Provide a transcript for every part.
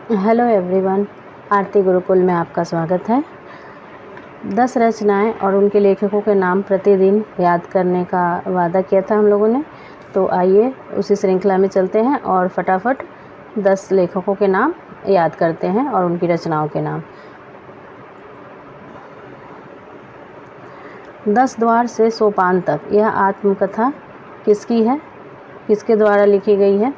Hello everyone, आरती गुरुकुल में आपका स्वागत है। 10 रचनाएं और उनके लेखकों के नाम प्रतिदिन याद करने का वादा किया था हम लोगों ने। तो आइए उसी श्रृंखला में चलते हैं और फटाफट 10 लेखकों के नाम याद करते हैं और उनकी रचनाओं के नाम। 10 द्वार से सोपान तक, यह आत्मकथा किसकी है, किसके द्वारा लिखी गई है?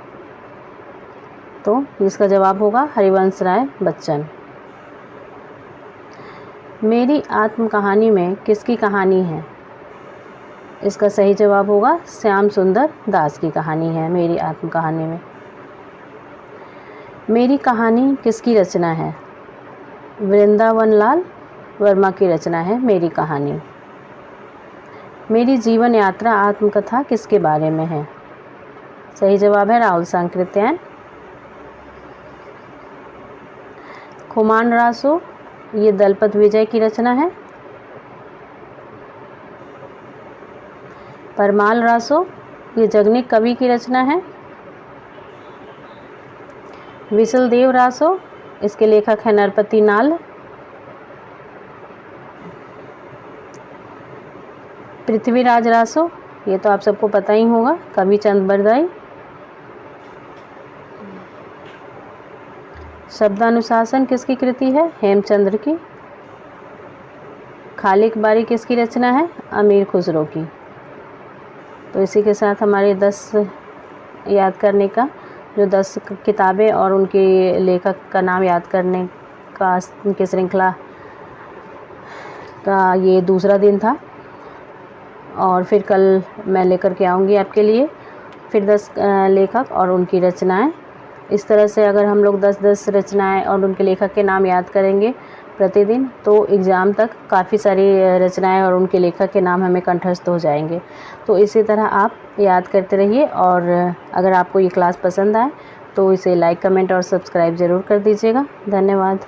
तो इसका जवाब होगा हरिवंश राय बच्चन। मेरी आत्मकहानी में किसकी कहानी है? इसका सही जवाब होगा श्याम सुंदर दास की कहानी है मेरी आत्मकहानी में। मेरी कहानी किसकी रचना है? वृंदावन लाल वर्मा की रचना है मेरी कहानी। मेरी जीवन यात्रा आत्मकथा किसके बारे में है? सही जवाब है राहुल सांकृत्यायन। खुमान रासो, ये दलपत विजय की रचना है। परमाल रासो, ये जगनिक कवि की रचना है। विशलदेव रासो, इसके लेखक हैं नरपति नाल। पृथ्वीराज रासो, ये तो आप सबको पता ही होगा, कवि चंद बरदाई। शब्दानुशासन किसकी कृति है? हेमचंद्र की। खालिक बारी किसकी रचना है? अमीर खुसरो की। तो इसी के साथ हमारे 10 याद करने का, जो 10 किताबें और उनके लेखक का नाम याद करने का उनके श्रृंखला का ये दूसरा दिन था। और फिर कल मैं लेकर के आऊँगी आपके लिए फिर 10 लेखक और उनकी रचनाएं। इस तरह से अगर हम लोग 10-10 रचनाएं और उनके लेखक के नाम याद करेंगे प्रतिदिन, तो एग्ज़ाम तक काफ़ी सारी रचनाएं और उनके लेखक के नाम हमें कंठस्थ हो जाएंगे। तो इसी तरह आप याद करते रहिए, और अगर आपको ये क्लास पसंद आए तो इसे लाइक, कमेंट और सब्सक्राइब ज़रूर कर दीजिएगा। धन्यवाद।